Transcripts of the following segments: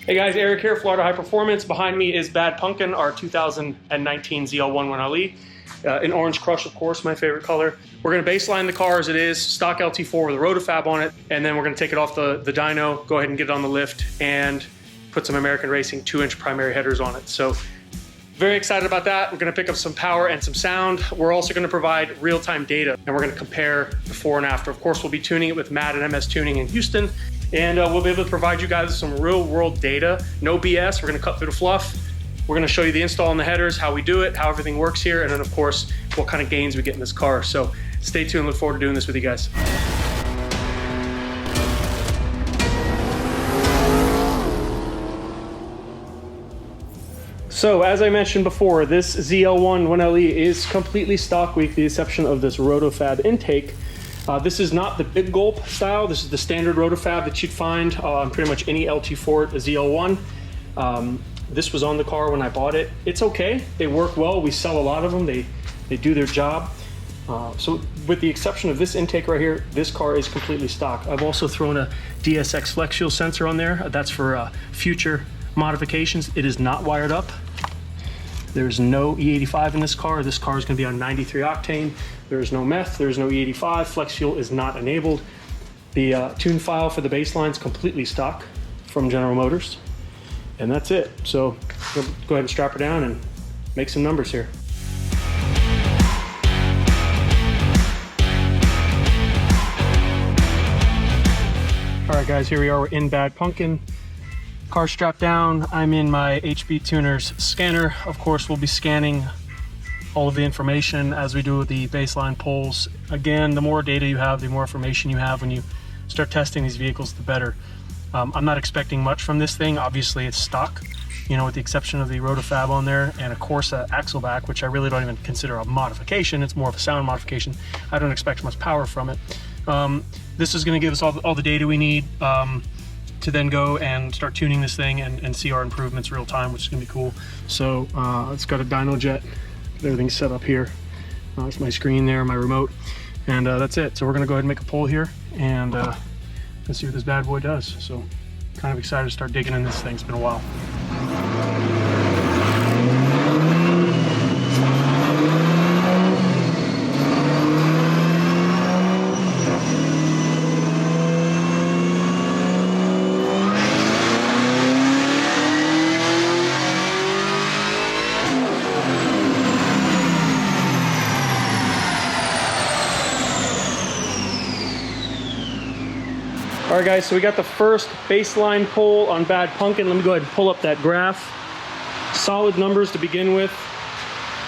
Hey guys, Eric here, Florida High Performance. Behind me is Bad Pumpkin, our 2019 ZL1 1LE. In orange crush, of course, my favorite color. We're gonna baseline the car as it is, stock LT4 with a rotofab on it, and then we're gonna take it off the dyno, go ahead and get it on the lift, and put some American Racing 2-inch primary headers on it. So, very excited about that. We're gonna pick up some power and some sound. We're also gonna provide real-time data, and we're gonna compare before and after. Of course, we'll be tuning it with Matt and MS Tuning in Houston, and we'll be able to provide you guys some real-world data. No BS, we're gonna cut through the fluff. We're gonna show you the install on the headers, how we do it, how everything works here, and then of course, what kind of gains we get in this car. So stay tuned, look forward to doing this with you guys. So as I mentioned before, this ZL1 1LE is completely stock with the exception of this rotofab intake. This is not the big gulp style. This is the standard rotofab that you'd find on pretty much any LT4 ZL1. This was on the car when I bought it. It's okay, they work well. We sell a lot of them, they do their job. So with the exception of this intake right here, this car is completely stock. I've also thrown a DSX Flex Fuel sensor on there. That's for future modifications. It is not wired up. There's no E85 in this car. This car is gonna be on 93 octane. There's no meth, there's no E85. Flex Fuel is not enabled. The tune file for the baseline is completely stock from General Motors. And that's it. So go ahead and strap her down and make some numbers here. All right guys, here we are, we're in Bad Pumpkin. Car strapped down, I'm in my HB Tuners scanner. Of course, we'll be scanning all of the information as we do with the baseline polls. Again, the more data you have, the more information you have when you start testing these vehicles, the better. I'm not expecting much from this thing. Obviously it's stock, you know, with the exception of the rotofab on there and a Corsa axle back, which I really don't even consider a modification. It's more of a sound modification. I don't expect much power from it. This is gonna give us all the data we need to then go and start tuning this thing and see our improvements real time, which is gonna be cool. So it's got a dyno jet, everything's set up here. It's my screen there, my remote, and that's it. So we're gonna go ahead and make a poll here and let's see what this bad boy does. So kind of excited to start digging in this thing. It's been a while. All right guys, so we got the first baseline poll on Bad Pumpkin. Let me go ahead and pull up that graph. Solid numbers to begin with.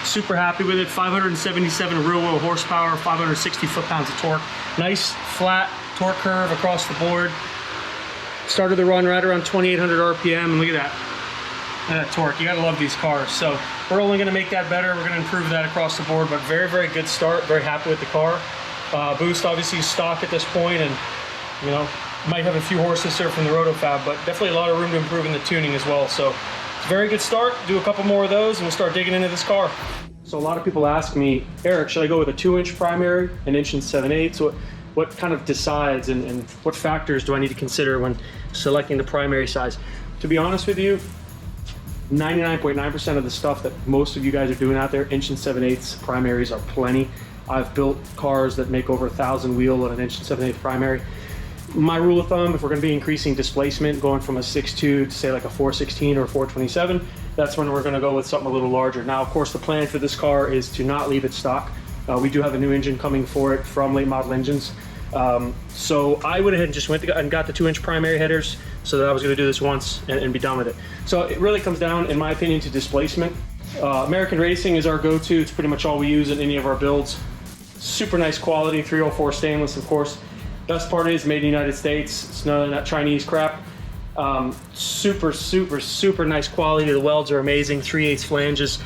Super happy with it. 577 real world horsepower, 560 foot-pounds of torque. Nice flat torque curve across the board. Started the run right around 2,800 RPM, and look at that. Look at that torque. You gotta love these cars. So we're only gonna make that better. We're gonna improve that across the board, but very, very good start. Very happy with the car. Boost obviously is stock at this point, and you know, might have a few horses there from the rotofab, but definitely a lot of room to improve in the tuning as well. So it's a very good start. Do a couple more of those and we'll start digging into this car. So a lot of people ask me, Eric, should I go with a 2-inch primary, an 1 7/8? So what kind of decides and what factors do I need to consider when selecting the primary size? To be honest with you, 99.9% of the stuff that most of you guys are doing out there, 1 7/8 primaries are plenty. I've built cars that make over 1,000 wheel on an 1 7/8 primary. My rule of thumb, if we're gonna be increasing displacement, going from a 6.2 to say like a 4.16 or a 4.27, that's when we're gonna go with something a little larger. Now, of course, the plan for this car is to not leave it stock. We do have a new engine coming for it from Late Model Engines. So I went ahead and just went and got the 2-inch primary headers so that I was gonna do this once and be done with it. So it really comes down, in my opinion, to displacement. American Racing is our go-to. It's pretty much all we use in any of our builds. Super nice quality, 304 stainless, of course. Best part is made in the United States. It's none of that Chinese crap. Super, super, super nice quality. The welds are amazing. 3/8 flanges,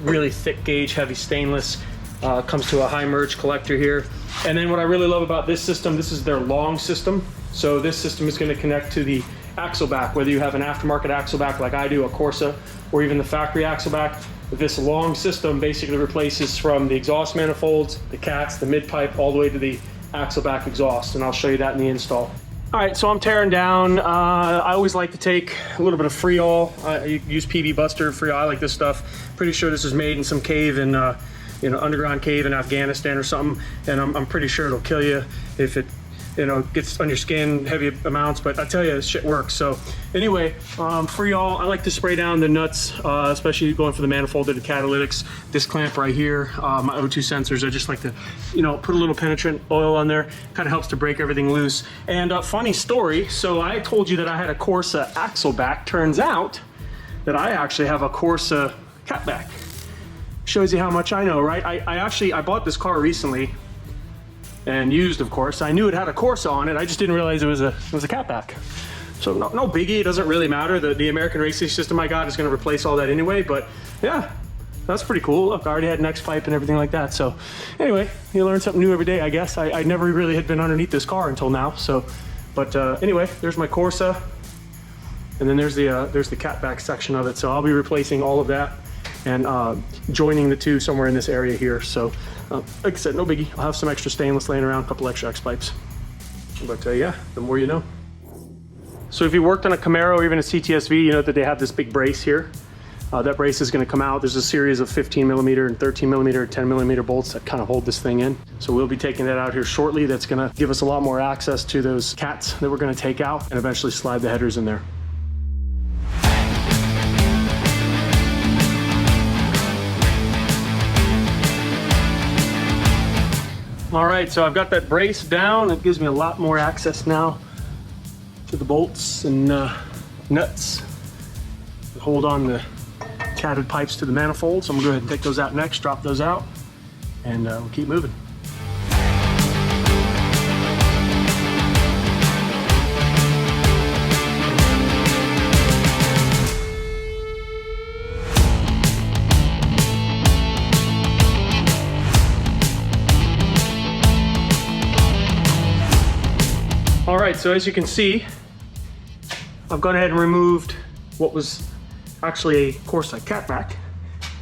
really thick gauge, heavy stainless. Comes to a high merge collector here. And then what I really love about this system, this is their long system. So this system is going to connect to the axle back, whether you have an aftermarket axle back like I do, a Corsa, or even the factory axle back. This long system basically replaces from the exhaust manifolds, the cats, the mid pipe, all the way to the axle back exhaust, and I'll show you that in the install. All right, so I'm tearing down. I always like to take a little bit of Freol. I use PV Buster Freol. I like this stuff. Pretty sure this was made in some cave in, you know, underground cave in Afghanistan or something. And I'm pretty sure it'll kill you if it, you know, gets on your skin, heavy amounts. But I tell you, this shit works. So anyway, Freol. I like to spray down the nuts, especially going for the manifold or the catalytics. This clamp right here, my O2 sensors. I just like to, you know, put a little penetrant oil on there. Kind of helps to break everything loose. And funny story. So I told you that I had a Corsa axle back. Turns out that I actually have a Corsa cat back. Shows you how much I know, right? I bought this car recently. And used, of course. I knew it had a Corsa on it. I just didn't realize it was a catback. So no biggie. It doesn't really matter. The American racing system I got is going to replace all that anyway. But yeah, that's pretty cool. Look, I already had an X pipe and everything like that. So anyway, you learn something new every day, I guess. I never really had been underneath this car until now. So, but anyway, there's my Corsa, and then there's the catback section of it. So I'll be replacing all of that and joining the two somewhere in this area here. So like I said, no biggie. I'll have some extra stainless laying around, a couple extra X pipes. But yeah, the more you know. So if you worked on a Camaro or even a CTSV, you know that they have this big brace here. That brace is going to come out. There's a series of 15mm and 13mm, 10mm bolts that kind of hold this thing in. So we'll be taking that out here shortly. That's going to give us a lot more access to those cats that we're going to take out and eventually slide the headers in there. All right, so I've got that brace down. It gives me a lot more access now to the bolts and nuts that hold on the catted pipes to the manifold. So I'm gonna go ahead and take those out next, drop those out, and we'll keep moving. All right, so as you can see, I've gone ahead and removed what was actually a Corsa catback.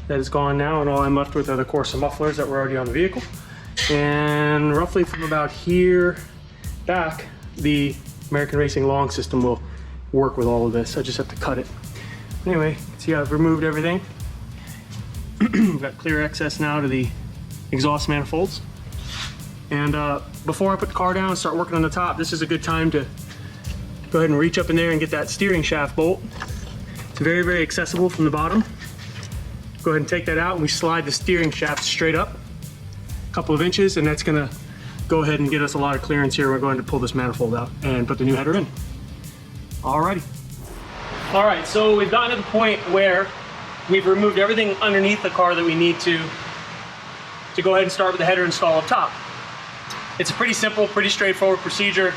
That is gone now, and all I'm left with are the Corsa mufflers that were already on the vehicle. And roughly from about here back, the American Racing long system will work with all of this. I just have to cut it. Anyway, see how I've removed everything. Got clear access now to the exhaust manifolds. And before I put the car down and start working on the top, this is a good time to go ahead and reach up in there and get that steering shaft bolt. It's very, very accessible from the bottom. Go ahead and take that out, and we slide the steering shaft straight up a couple of inches, and that's gonna go ahead and get us a lot of clearance here. We're going to pull this manifold out and put the new header in. Alrighty. All right, so we've gotten to the point where we've removed everything underneath the car that we need to go ahead and start with the header install up top. It's a pretty simple, pretty straightforward procedure.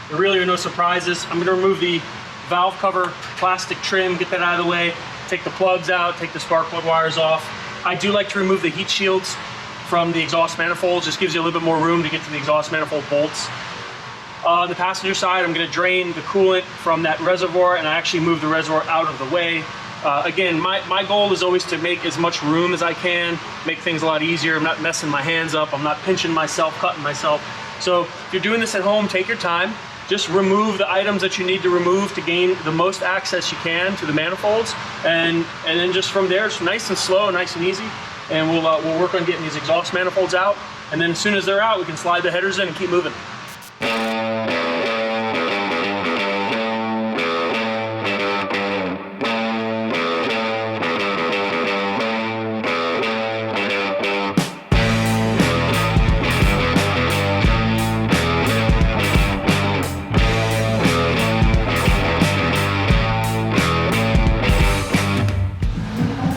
There really are no surprises. I'm gonna remove the valve cover plastic trim, get that out of the way, take the plugs out, take the spark plug wires off. I do like to remove the heat shields from the exhaust manifolds. Just gives you a little bit more room to get to the exhaust manifold bolts. On the passenger side, I'm gonna drain the coolant from that reservoir, and I actually move the reservoir out of the way. Again, my goal is always to make as much room as I can, make things a lot easier. I'm not messing my hands up. I'm not pinching myself, cutting myself. So if you're doing this at home, take your time. Just remove the items that you need to remove to gain the most access you can to the manifolds. And then just from there, it's nice and slow, nice and easy. And we'll work on getting these exhaust manifolds out. And then as soon as they're out, we can slide the headers in and keep moving.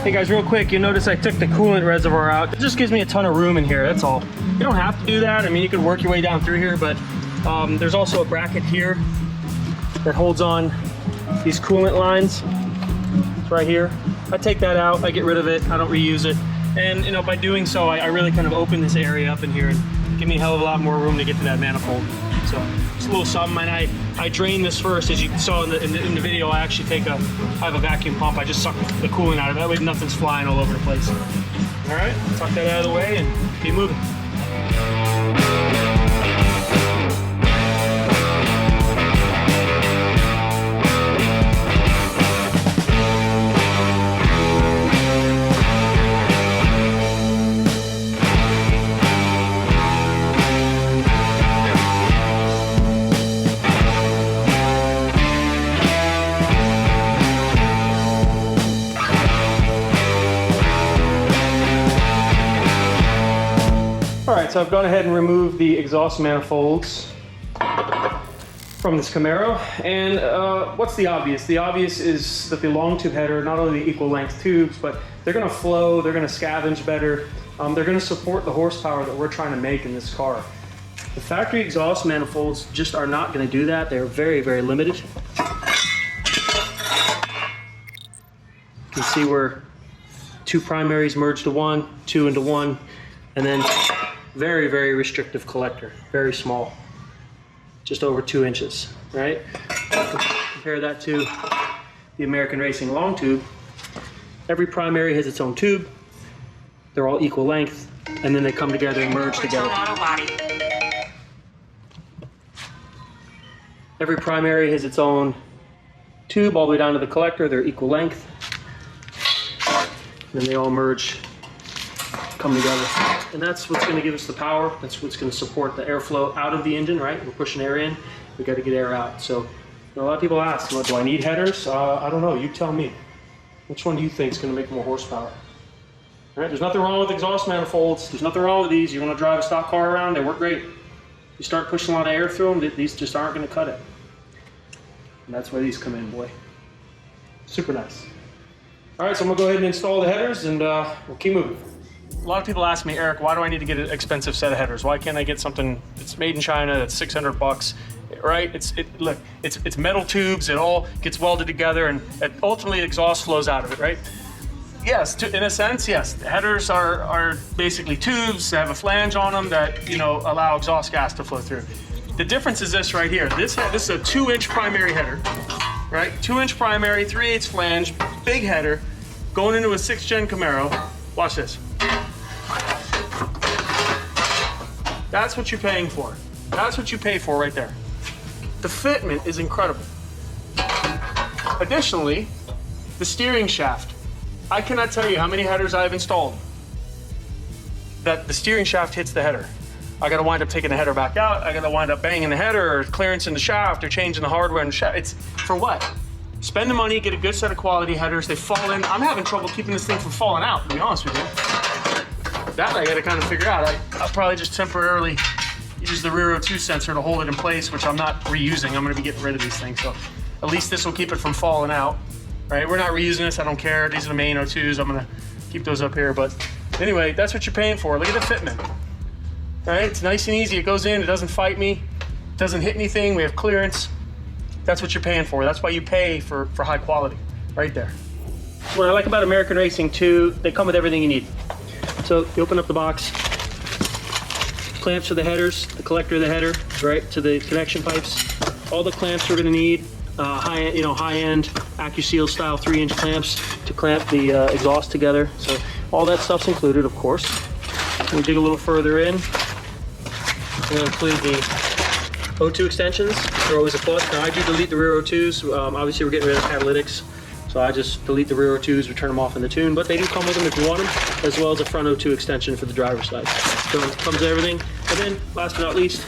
Hey guys, real quick, you notice I took the coolant reservoir out. It just gives me a ton of room in here, that's all. You don't have to do that. I mean, you could work your way down through here, but there's also a bracket here that holds on these coolant lines. It's right here. I take that out, I get rid of it, I don't reuse it. And you know, by doing so, I really kind of open this area up in here and give me a hell of a lot more room to get to that manifold. So just a little something, and I drain this first. As you saw in the video, I actually I have a vacuum pump. I just suck the coolant out of it. That way nothing's flying all over the place. All right, tuck that out of the way and keep moving. so I've gone ahead and removed the exhaust manifolds from this Camaro. And what's the obvious? The obvious is that the long tube header, not only the equal length tubes, but they're gonna flow, they're gonna scavenge better, they're gonna support the horsepower that we're trying to make in this car. The factory exhaust manifolds just are not gonna do that. They're very, very limited. You can see where 2 primaries merge to 1, 2 into 1, and then very, very restrictive collector, very small, just over 2 inches, right? Compare that to the American Racing long tube. Every primary has its own tube. They're all equal length, and then they come together and merge together. Every primary has its own tube all the way down to the collector. They're equal length. Then they all merge, come together. And that's what's going to give us the power. That's what's going to support the airflow out of the engine, right? We're pushing air in, we got to get air out. So a lot of people ask, well, do I need headers? I don't know, you tell me. Which one do you think is going to make more horsepower? All right, there's nothing wrong with exhaust manifolds. There's nothing wrong with these. You want to drive a stock car around, they work great. You start pushing a lot of air through them, these just aren't going to cut it. And that's where these come in, boy. Super nice. All right, so I'm gonna go ahead and install the headers and we'll keep moving. A lot of people ask me, Eric, why do I need to get an expensive set of headers? Why can't I get something that's made in China that's 600 bucks, right? Look, it's metal tubes, it all gets welded together and ultimately exhaust flows out of it, right? Yes, in a sense, yes. The headers are basically tubes that have a flange on them that, you know, allow exhaust gas to flow through. The difference is this right here. This is a 2-inch primary header, right? 2-inch primary, 3/8 flange, big header, going into a 6th gen Camaro. Watch this. That's what you're paying for. That's what you pay for right there. The fitment is incredible. Additionally, the steering shaft. I cannot tell you how many headers I've installed that the steering shaft hits the header. I gotta wind up taking the header back out. I gotta wind up banging the header or clearance in the shaft or changing the hardware in the shaft. It's for what? Spend the money, get a good set of quality headers. They fall in. I'm having trouble keeping this thing from falling out, to be honest with you. That I gotta kind of figure out. I'll probably just temporarily use the rear O2 sensor to hold it in place, which I'm not reusing. I'm gonna be getting rid of these things. So at least this will keep it from falling out, right? We're not reusing this, I don't care. These are the main O2s. I'm gonna keep those up here. But anyway, that's what you're paying for. Look at the fitment. All right, it's nice and easy. It goes in, it doesn't fight me, it doesn't hit anything. We have clearance. That's what you're paying for. That's why you pay for high quality, right there. What I like about American Racing too, they come with everything you need. So you open up the box, clamps for the headers, the collector of the header, right, to the connection pipes. All the clamps we're gonna need, high-end AccuSeal style 3-inch clamps to clamp the exhaust together. So all that stuff's included, of course. We dig a little further in. We're gonna include the O2 extensions. They're always a plus. Now I do delete the rear O2s. Obviously we're getting rid of catalytics, so I just delete the rear O2s, we turn them off in the tune, but they do come with them if you want them, as well as a front O2 extension for the driver's side. So it comes with everything. And then, last but not least,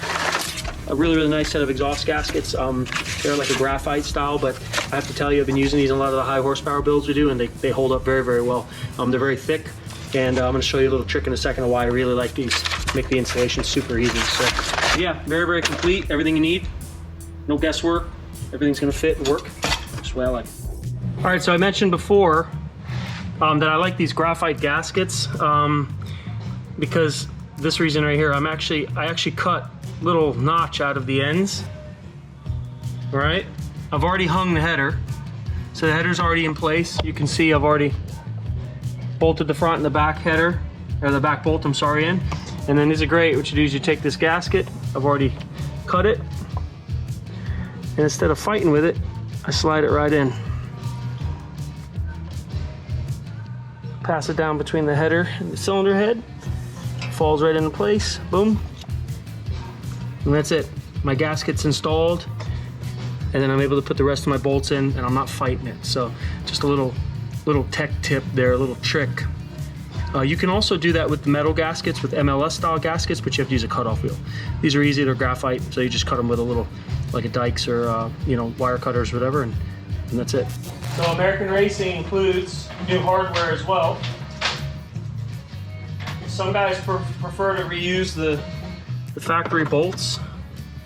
a really, really nice set of exhaust gaskets. They're like a graphite style, but I have to tell you, I've been using these in a lot of the high horsepower builds we do, and they hold up very, very well. They're very thick, and I'm gonna show you a little trick in a second of why I really like these. Make the installation super easy. So yeah, very, very complete. Everything you need. No guesswork. Everything's gonna fit and work. That's the way I like it. All right, so I mentioned before that I like these graphite gaskets because this reason right here. I actually cut little notch out of the ends. All right, I've already hung the header, so the header's already in place. You can see I've already bolted the front and the back header, or the back bolt, I'm sorry, in. And then these are great. What you do is you take this gasket, I've already cut it, and instead of fighting with it, I slide it right in. Pass it down between the header and the cylinder head. Falls right into place, boom. And that's it. My gasket's installed, and then I'm able to put the rest of my bolts in, and I'm not fighting it. So just a little tech tip there, a little trick. You can also do that with the metal gaskets, with MLS style gaskets, but you have to use a cutoff wheel. These are easy, they're graphite, so you just cut them with a little, like a Dykes or wire cutters, whatever, and that's it. So American Racing includes new hardware as well. Some guys prefer to reuse the factory bolts.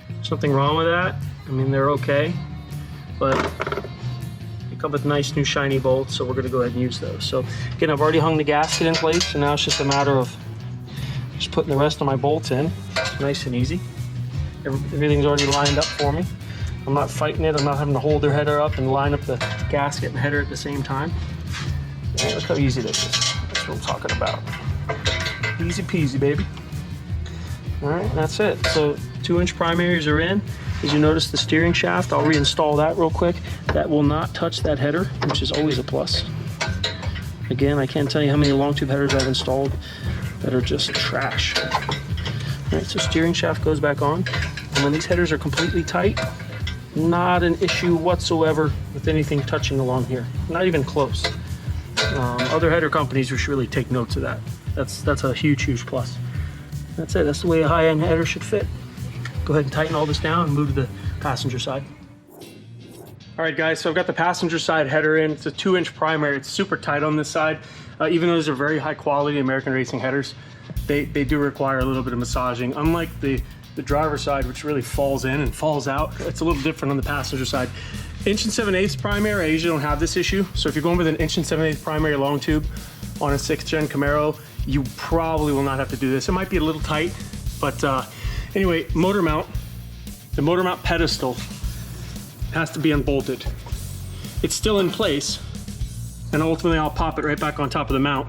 There's nothing wrong with that. I mean, they're okay, but they come with nice new shiny bolts, so we're gonna go ahead and use those. So again, I've already hung the gasket in place, so now it's just a matter of just putting the rest of my bolts in. It's nice and easy. Everything's already lined up for me. I'm not fighting it. I'm not having to hold their header up and line up the gasket and header at the same time. Yeah, look how easy this is. That's what I'm talking about. Easy peasy, baby. All right, that's it. So 2-inch primaries are in. As you notice, the steering shaft, I'll reinstall that real quick. That will not touch that header, which is always a plus. Again, I can't tell you how many long tube headers I've installed that are just trash. All right, so steering shaft goes back on. And when these headers are completely tight, not an issue whatsoever with anything touching along here. Not even close. Other header companies should really take notes of that. That's a huge, huge plus. That's it. That's the way a high-end header should fit. Go ahead and tighten all this down and move to the passenger side. All right, guys, so I've got the passenger side header in. It's a 2-inch primary. It's super tight on this side. Even though those are very high-quality American racing headers, they do require a little bit of massaging. Unlike the driver's side, which really falls in and falls out, it's a little different on the passenger side. 1 7/8 primary, I usually don't have this issue. So if you're going with an 1 7/8 primary long tube on a 6th gen Camaro, you probably will not have to do this. It might be a little tight, but anyway, motor mount. The motor mount pedestal has to be unbolted. It's still in place, and ultimately I'll pop it right back on top of the mount.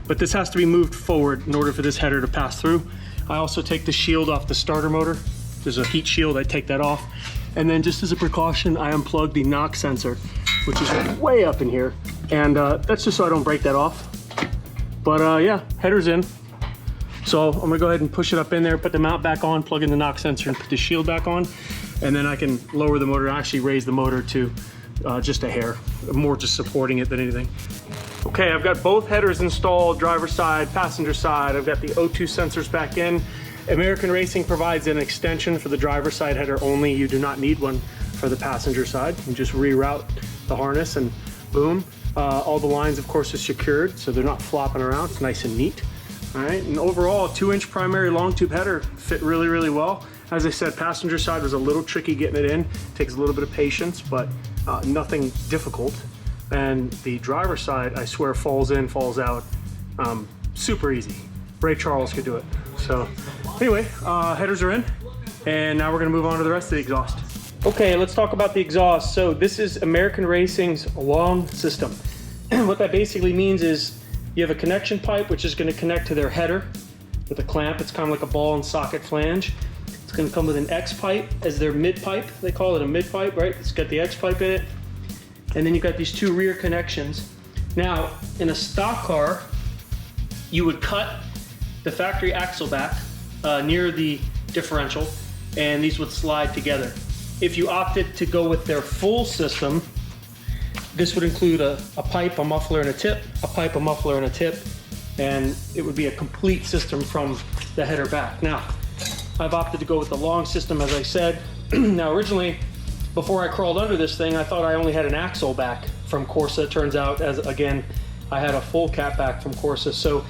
But this has to be moved forward in order for this header to pass through. I also take the shield off the starter motor. There's a heat shield, I take that off. And then just as a precaution, I unplug the knock sensor, which is way up in here. And that's just so I don't break that off. But yeah, header's in. So I'm gonna go ahead and push it up in there, put the mount back on, plug in the knock sensor and put the shield back on. And then I can lower the motor and actually raise the motor to just a hair, more just supporting it than anything. Okay, I've got both headers installed, driver's side, passenger side. I've got the O2 sensors back in. American Racing provides an extension for the driver's side header only. You do not need one for the passenger side. You just reroute the harness and boom. All the lines, of course, are secured, so they're not flopping around. It's nice and neat. All right, and overall, a 2-inch primary long tube header fit really, really well. As I said, passenger side was a little tricky getting it in. Takes a little bit of patience, but nothing difficult. And the driver's side, I swear, falls in, falls out. Super easy. Ray Charles could do it. So anyway, headers are in, and now we're gonna move on to the rest of the exhaust. Okay, let's talk about the exhaust. So this is American Racing's long system. What that basically means is you have a connection pipe, which is gonna connect to their header with a clamp. It's kind of like a ball and socket flange. It's gonna come with an X pipe as their mid pipe. They call it a mid pipe, right? It's got the X pipe in it. And then you've got these 2 rear connections. Now, in a stock car, you would cut the factory axle back near the differential, and these would slide together. If you opted to go with their full system, this would include a pipe, a muffler, and a tip, a pipe, a muffler, and a tip, and it would be a complete system from the header back. Now, I've opted to go with the long system, as I said. Now, originally, before I crawled under this thing, I thought I only had an axle back from Corsa. It turns out, as again, I had a full cap back from Corsa. So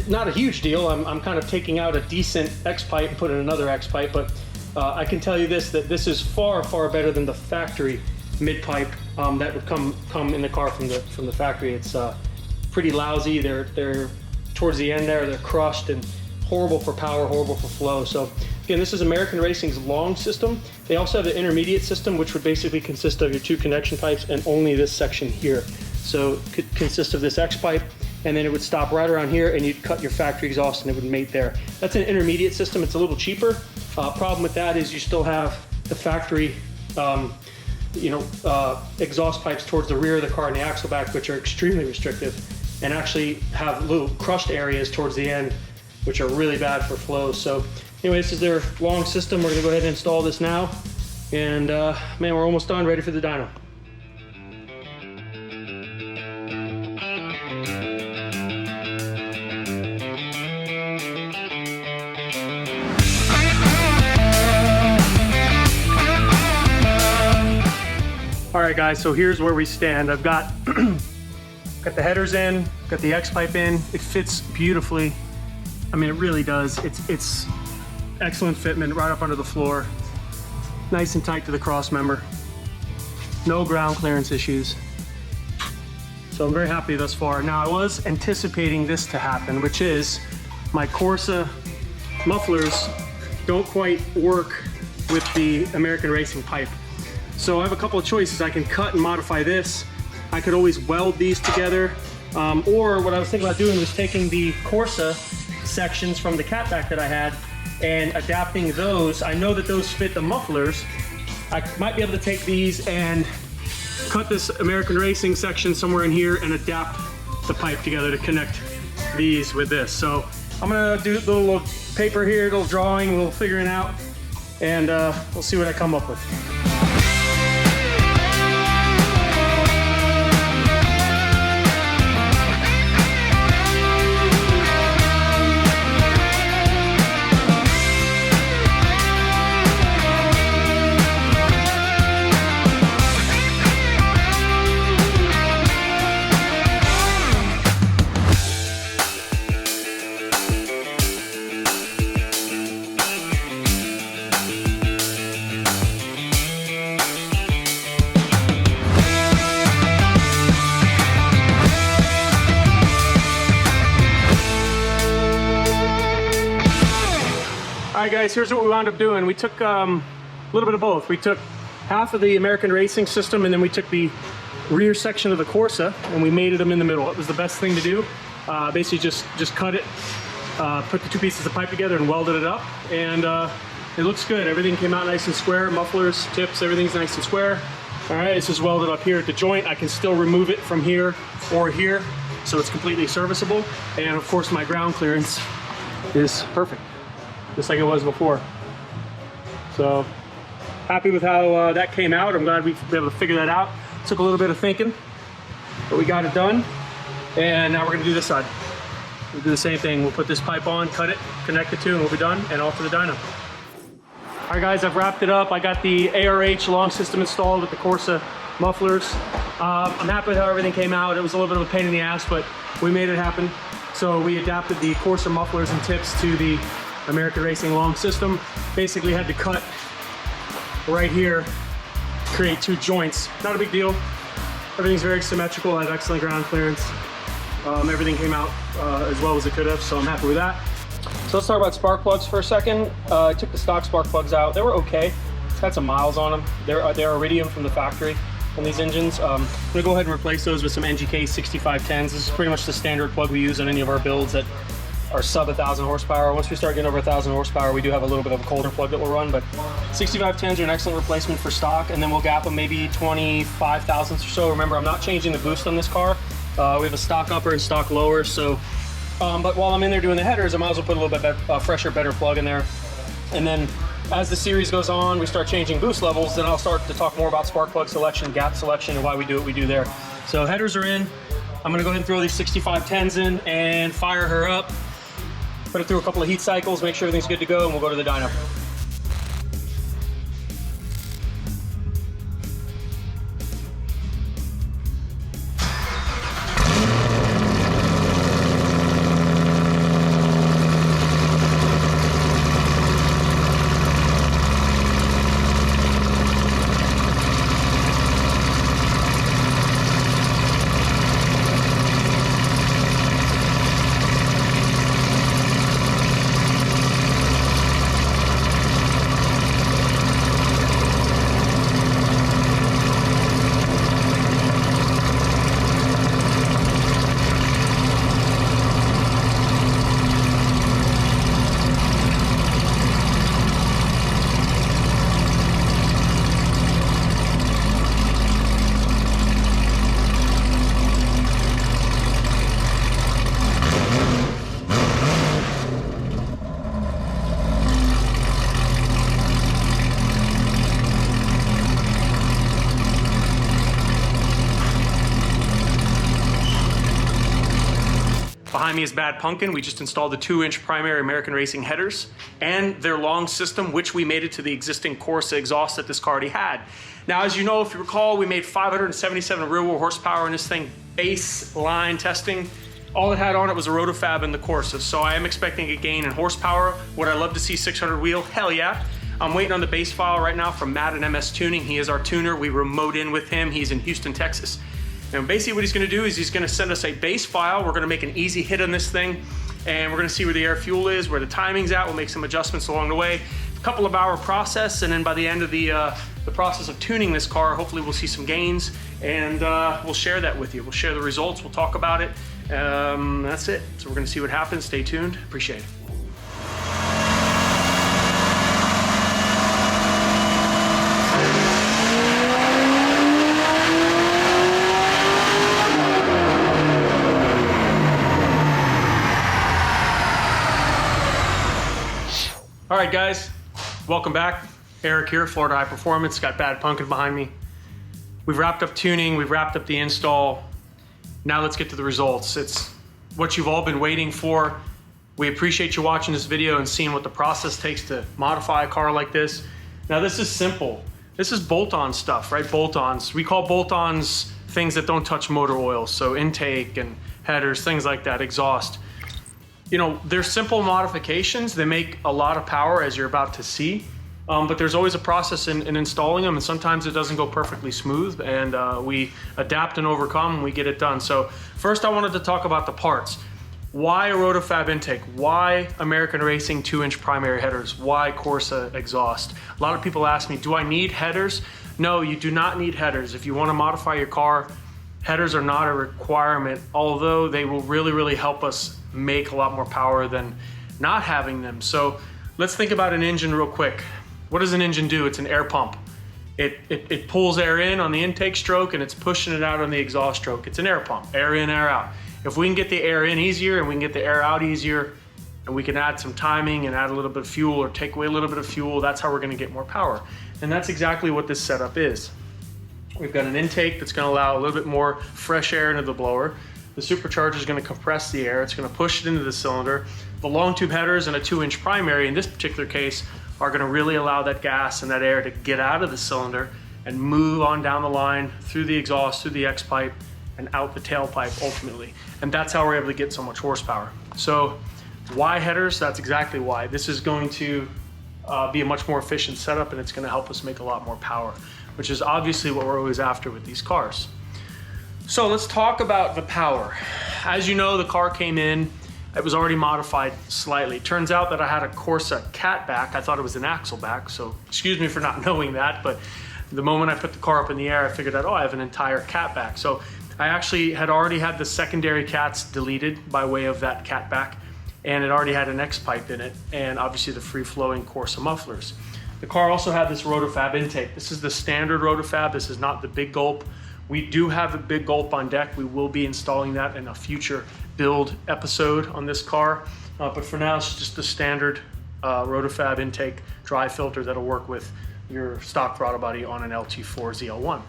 not a huge deal. I'm kind of taking out a decent X pipe and putting another X pipe, but I can tell you this, that this is far, far better than the factory mid pipe that would come in the car from the factory. It's pretty lousy. They're towards the end there, they're crushed and horrible for power, horrible for flow. So again, this is American Racing's long system. They also have the intermediate system, which would basically consist of your 2 connection pipes and only this section here. So it could consist of this X pipe, and then it would stop right around here, and you'd cut your factory exhaust and it would mate there. That's an intermediate system. It's a little cheaper. Problem with that is you still have the factory exhaust pipes towards the rear of the car and the axle back, which are extremely restrictive and actually have little crushed areas towards the end, which are really bad for flow. So anyway, this is their long system. We're gonna go ahead and install this now. And man, we're almost done, ready for the dyno. All right, guys, so here's where we stand. I've got the headers in, got the X pipe in. It fits beautifully I mean, it really does. It's excellent fitment right up under the floor. Nice and tight to the cross member. No ground clearance issues. So I'm very happy thus far. Now I was anticipating this to happen, which is my Corsa mufflers don't quite work with the American Racing pipe. So I have a couple of choices. I can cut and modify this. I could always weld these together. Or what I was thinking about doing was taking the Corsa sections from the catback that I had and adapting those. I know that those fit the mufflers. I might be able to take these and cut this American Racing section somewhere in here and adapt the pipe together to connect these with this. So I'm gonna do a little paper here, a little drawing, a little figuring out, and we'll see what I come up with. All right, guys, here's what we wound up doing. We took a little bit of both. We took half of the American Racing system, and then we took the rear section of the Corsa, and we mated them in the middle. It was the best thing to do. Basically, just cut it, put the two pieces of pipe together and welded it up, and it looks good. Everything came out nice and square. Mufflers, tips, everything's nice and square. All right, it's just welded up here at the joint. I can still remove it from here or here, so it's completely serviceable. And of course, my ground clearance is perfect, just like it was before. So happy with how that came out. I'm glad we were able to figure that out. Took a little bit of thinking, but we got it done. And now we're gonna do this side. We'll do the same thing. We'll put this pipe on, cut it, connect the two, and we'll be done, and off to the dyno. All right, guys, I've wrapped it up. I got the ARH long system installed with the Corsa mufflers. I'm happy with how everything came out. It was a little bit of a pain in the ass, but we made it happen. So we adapted the Corsa mufflers and tips to the American Racing long system. Basically had to cut right here, create two joints. Not a big deal. Everything's very symmetrical. I have excellent ground clearance. Everything came out as well as it could have, so I'm happy with that. So let's talk about spark plugs for a second. I took the stock spark plugs out. They were okay. It's had some miles on them. They're Iridium from the factory on these engines. I'm gonna go ahead and replace those with some NGK 6510s. This is pretty much the standard plug we use on any of our builds that are sub 1,000 horsepower. Once we start getting over 1,000 horsepower, we do have a little bit of a colder plug that we'll run, but 6510s are an excellent replacement for stock, and then we'll gap them maybe 25 thousandths or so. Remember, I'm not changing the boost on this car. We have a stock upper and stock lower, so but while I'm in there doing the headers, I might as well put a little bit fresher, better plug in there. And then as the series goes on, we start changing boost levels, then I'll start to talk more about spark plug selection, gap selection, and why we do what we do there. So headers are in. I'm gonna go ahead and throw these 6510s in and fire her up. Put it through a couple of heat cycles, make sure everything's good to go, and we'll go to the dyno. Behind me is Bad Pumpkin. We just installed the 2-inch primary American Racing headers and their long system, which we mated to the existing Corsa exhaust that this car already had. Now, as you know, if you recall, we made 577 real world horsepower in this thing baseline testing all it had on it was a rotofab in the Corsa, so I am expecting a gain in horsepower. Would I love to see 600 wheel? Hell yeah. I'm waiting on the base file right now from Matt at MS Tuning. He is our tuner. We remote in with him. He's in Houston, Texas. And basically what he's gonna do is he's gonna send us a base file. We're gonna make an easy hit on this thing, and we're gonna see where the air fuel is, where the timing's at. We'll make some adjustments along the way. A couple of hour process, and then by the end of the process of tuning this car, hopefully we'll see some gains, and we'll share that with you. We'll share the results, we'll talk about it. That's it. So we're gonna see what happens. Stay tuned. Appreciate it. All right, guys, welcome back. Eric here, Florida High Performance. Got Bad Punkin behind me. We've wrapped up tuning, we've wrapped up the install. Now let's get to the results. It's what you've all been waiting for. We appreciate you watching this video and seeing what the process takes to modify a car like this. Now this is simple. This is bolt-on stuff, right? Bolt-ons. We call bolt-ons things that don't touch motor oil. So intake and headers, things like that, exhaust. You know, they're simple modifications. They make a lot of power, as you're about to see, but there's always a process in installing them, and sometimes it doesn't go perfectly smooth, and we adapt and overcome, and we get it done. So first I wanted to talk about the parts. Why a rotofab intake? Why American Racing 2-inch primary headers? Why Corsa exhaust? A lot of people ask me, do I need headers? No, you do not need headers. If you want to modify your car, headers are not a requirement, although they will really, really help us make a lot more power than not having them. So let's think about an engine real quick. What does an engine do? It's an air pump. It pulls air in on the intake stroke and it's pushing it out on the exhaust stroke. It's an air pump, air in, air out. If we can get the air in easier and we can get the air out easier, and we can add some timing and add a little bit of fuel or take away a little bit of fuel, that's how we're gonna get more power. And that's exactly what this setup is. We've got an intake that's gonna allow a little bit more fresh air into the blower. The supercharger is going to compress the air. It's going to push it into the cylinder. The long tube headers and a 2-inch primary in this particular case are going to really allow that gas and that air to get out of the cylinder and move on down the line through the exhaust, through the X pipe, and out the tailpipe ultimately. And that's how we're able to get so much horsepower. So why headers? That's exactly why. This is going to be a much more efficient setup, and it's going to help us make a lot more power, which is obviously what we're always after with these cars. So let's talk about the power. As you know, the car came in, it was already modified slightly. Turns out that I had a Corsa catback. I thought it was an axle back, so excuse me for not knowing that, but the moment I put the car up in the air, I figured out, oh, I have an entire catback. So I actually had already had the secondary cats deleted by way of that catback, and it already had an X pipe in it, and obviously the free-flowing Corsa mufflers. The car also had this rotofab intake. This is the standard rotofab. This is not the big gulp. We do have a big gulp on deck. We will be installing that in a future build episode on this car. But for now, it's just the standard rotofab intake dry filter that'll work with your stock throttle body on an LT4 ZL1.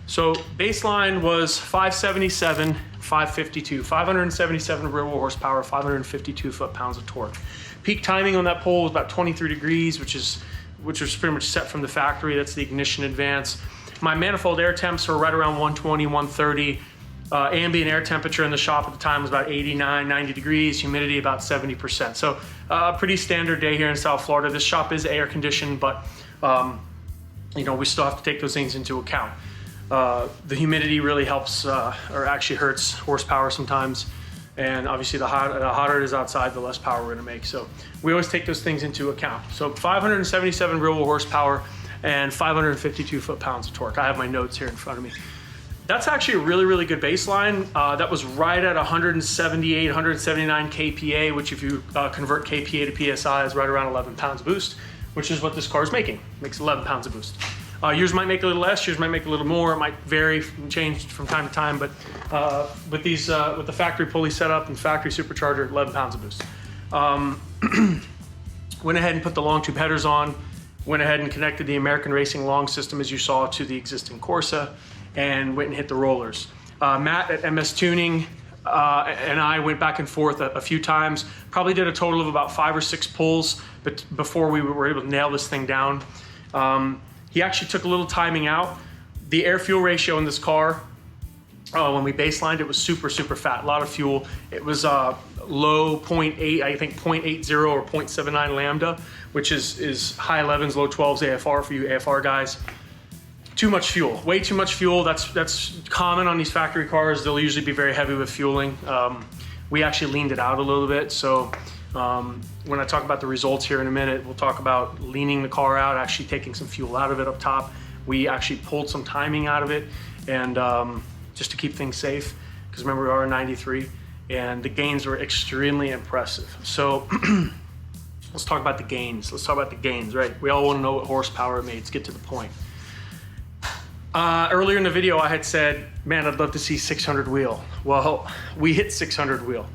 So baseline was 577, 552, 577 rear wheel horsepower, 552 foot-pounds of torque. Peak timing on that pole was about 23 degrees, which was pretty much set from the factory. That's the ignition advance. My manifold air temps were right around 120, 130. Ambient air temperature in the shop at the time was about 89, 90 degrees, humidity about 70%. So a pretty standard day here in South Florida. This shop is air conditioned, but you know, we still have to take those things into account. The humidity really helps, or actually hurts horsepower sometimes. And obviously the hotter it is outside, the less power we're gonna make. So we always take those things into account. So 577 real horsepower and 552 foot-pounds of torque. I have my notes here in front of me. That's actually a really, really good baseline. That was right at 178, 179 kPa, which if you convert kPa to PSI is right around 11 pounds of boost, which is what this car is making. Makes 11 pounds of boost. Yours might make a little less, yours might make a little more. It might vary and change from time to time, but with the factory pulley setup and factory supercharger, 11 pounds of boost. Went ahead and put the long tube headers on, went ahead and connected the American Racing long system, as you saw, to the existing Corsa, and went and hit the rollers. Matt at MS Tuning and I went back and forth a few times, probably did a total of about 5 or 6 pulls but before we were able to nail this thing down. He actually took a little timing out. The air fuel ratio in this car when we baselined, it was super fat, a lot of fuel. It was low 0.8, I think 0.80 or 0.79 lambda, which is high 11s, low 12s AFR for you AFR guys. Too much fuel, way too much fuel. That's common on these factory cars. They'll usually be very heavy with fueling. We actually leaned it out a little bit. So when I talk about the results here in a minute, we'll talk about leaning the car out, actually taking some fuel out of it up top. We actually pulled some timing out of it, and just to keep things safe, because remember we are a 93, and the gains were extremely impressive. So let's talk about the gains. Let's talk about the gains, right? We all want to know what horsepower it made. Let's get to the point. Earlier in the video, I had said, man, I'd love to see 600 wheel. Well, we hit 600 wheel.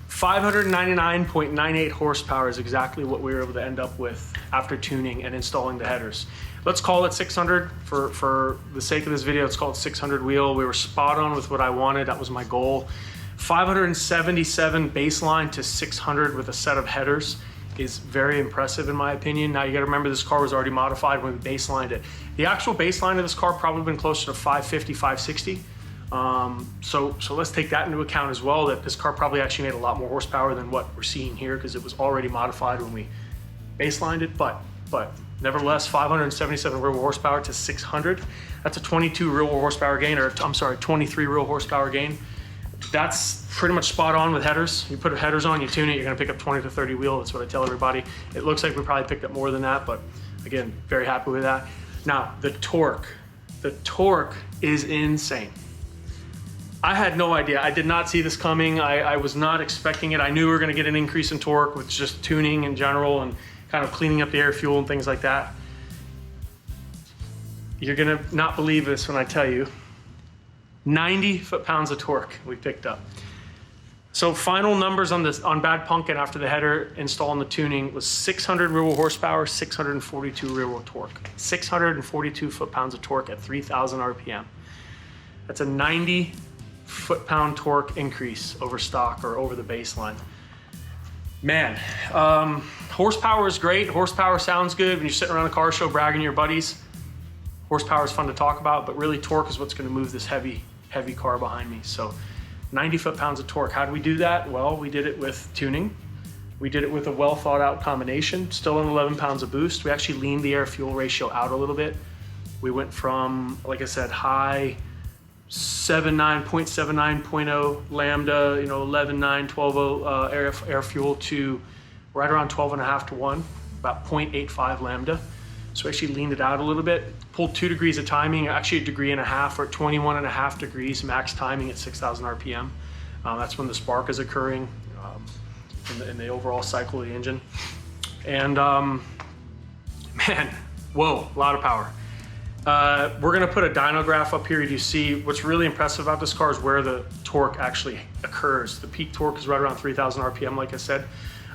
599.98 horsepower is exactly what we were able to end up with after tuning and installing the headers. Let's call it 600 for the sake of this video. Let's call it 600 wheel. We were spot on with what I wanted. That was my goal. 577 baseline to 600 with a set of headers is very impressive in my opinion. Now you got to remember, this car was already modified when we baselined it. The actual baseline of this car probably been closer to 550, 560. So let's take that into account as well, that this car probably actually made a lot more horsepower than what we're seeing here, because it was already modified when we baselined it. But nevertheless, 577 real horsepower to 600. That's a 22 real horsepower gain, or I'm sorry, 23 real horsepower gain. That's pretty much spot on with headers. You put headers on, you tune it, you're gonna pick up 20 to 30 wheel. That's what I tell everybody. It looks like we probably picked up more than that, but again, very happy with that. Now, the torque is insane. I had no idea. I did not see this coming. I was not expecting it. I knew we were gonna get an increase in torque with just tuning in general and kind of cleaning up the air, fuel, and things like that. You're gonna not believe this when I tell you, 90 foot-pounds of torque we picked up. So final numbers on this, on Bad Pumpkin after the header install and the tuning, was 600 rear-wheel horsepower, 642 rear-wheel torque. 642 foot-pounds of torque at 3,000 RPM. That's a 90 foot-pound torque increase over stock or over the baseline. Man, horsepower is great. Horsepower sounds good when you're sitting around a car show bragging to your buddies. Horsepower is fun to talk about, but really torque is what's going to move this heavy car behind me. So 90 foot-pounds of torque. How do we do that? Well, we did it with tuning. We did it with a well thought out combination, still in 11 pounds of boost. We actually leaned the air fuel ratio out a little bit. We went from, like I said, high 0.79.0 lambda, 11.9, 12.0 air fuel to right around 12.5 to 1, about 0.85 lambda. So we actually leaned it out a little bit, pulled 2 degrees of timing, actually 1.5 degrees or 21.5 degrees max timing at 6,000 RPM. That's when the spark is occurring in the overall cycle of the engine. And man, whoa, a lot of power. We're gonna put a dyno graph up here. You see what's really impressive about this car is where the torque actually occurs. The peak torque is right around 3,000 RPM, like I said.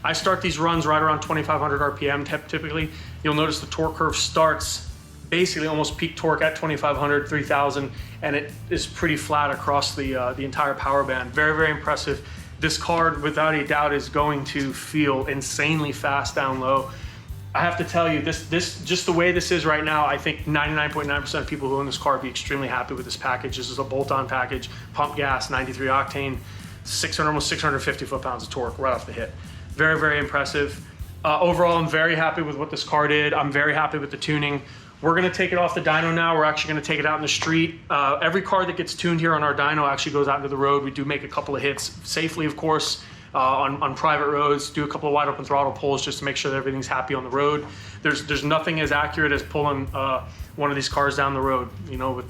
I start these runs right around 2,500 RPM typically. You'll notice the torque curve starts basically almost peak torque at 2,500, 3,000, and it is pretty flat across the entire power band. Very, very impressive. This car, without a doubt, is going to feel insanely fast down low. I have to tell you, this just the way this is right now, I think 99.9% of people who own this car would be extremely happy with this package. This is a bolt-on package, pump gas, 93 octane, almost 650 foot-pounds of torque right off the hit. Very, very impressive. Overall, I'm very happy with what this car did. I'm very happy with the tuning. We're gonna take it off the dyno now. We're actually gonna take it out in the street. Every car that gets tuned here on our dyno actually goes out into the road. We do make a couple of hits safely, of course, on private roads, do a couple of wide open throttle pulls just to make sure that everything's happy on the road. There's nothing as accurate as pulling one of these cars down the road,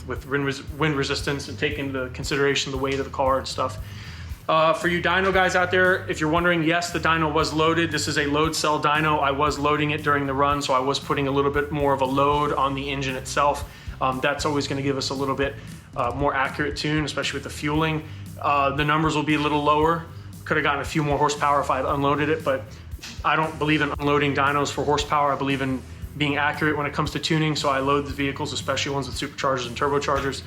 with wind resistance and taking into consideration the weight of the car and stuff. For you dyno guys out there, if you're wondering, yes, the dyno was loaded. This is a load cell dyno. I was loading it during the run, so I was putting a little bit more of a load on the engine itself. That's always gonna give us a little bit more accurate tune, especially with the fueling. The numbers will be a little lower. Could have gotten a few more horsepower if I had unloaded it, but I don't believe in unloading dynos for horsepower. I believe in being accurate when it comes to tuning, so I load the vehicles, especially ones with superchargers and turbochargers.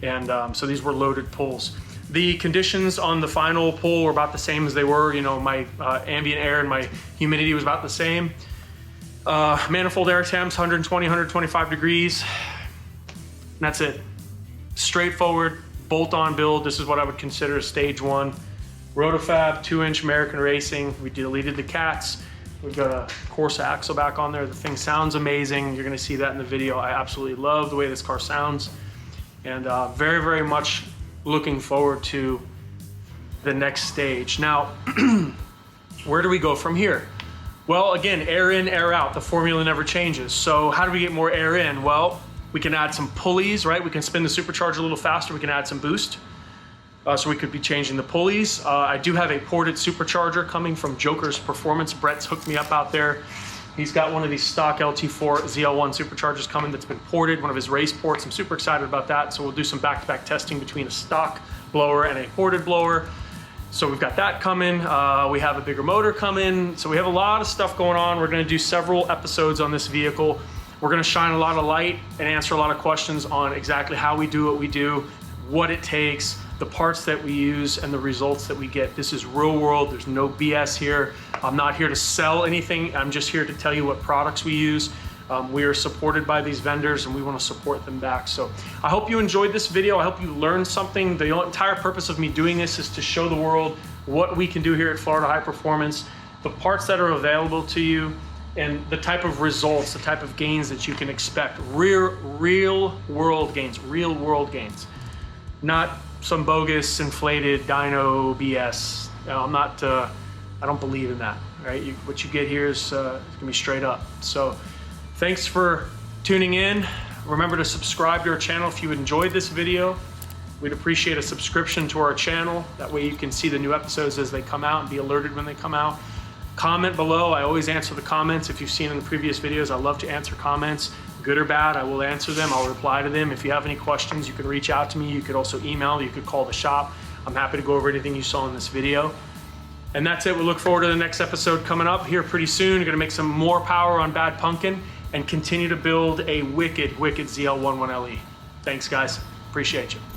And so these were loaded pulls. The conditions on the final pull were about the same as they were. My ambient air and my humidity was about the same. Manifold air temps, 120, 125 degrees. And that's it. Straightforward, bolt-on build. This is what I would consider a stage 1. Rotofab, 2-inch American Racing. We deleted the cats. We've got a Corsa axle back on there. The thing sounds amazing. You're gonna see that in the video. I absolutely love the way this car sounds. And very, very much looking forward to the next stage. Now, where do we go from here? Well, again, air in, air out. The formula never changes. So how do we get more air in? Well, we can add some pulleys, right? We can spin the supercharger a little faster. We can add some boost. So we could be changing the pulleys. I do have a ported supercharger coming from Joker's Performance. Brett's hooked me up out there. He's got one of these stock LT4 ZL1 superchargers coming that's been ported, one of his race ports. I'm super excited about that. So we'll do some back-to-back testing between a stock blower and a ported blower. So we've got that coming. We have a bigger motor coming. So we have a lot of stuff going on. We're gonna do several episodes on this vehicle. We're gonna shine a lot of light and answer a lot of questions on exactly how we do what we do, what it takes, the parts that we use, and the results that we get. This is real world. There's no BS here. I'm not here to sell anything. I'm just here to tell you what products we use. We are supported by these vendors and we want to support them back. So I hope you enjoyed this video. I hope you learned something. The entire purpose of me doing this is to show the world what we can do here at Florida High Performance, the parts that are available to you, and the type of results, the type of gains that you can expect. Real world gains. Not some bogus, inflated dyno BS. I'm not, I don't believe in that, right? What you get here is gonna be straight up. So thanks for tuning in. Remember to subscribe to our channel if you enjoyed this video. We'd appreciate a subscription to our channel. That way you can see the new episodes as they come out and be alerted when they come out. Comment below. I always answer the comments. If you've seen in the previous videos, I love to answer comments. Good or bad, I will answer them. I'll reply to them. If you have any questions, you can reach out to me. You could also email, you could call the shop. I'm happy to go over anything you saw in this video. And that's it. We look forward to the next episode coming up here pretty soon. We're gonna make some more power on Bad Pumpkin and continue to build a wicked ZL1 1LE. Thanks guys, appreciate you.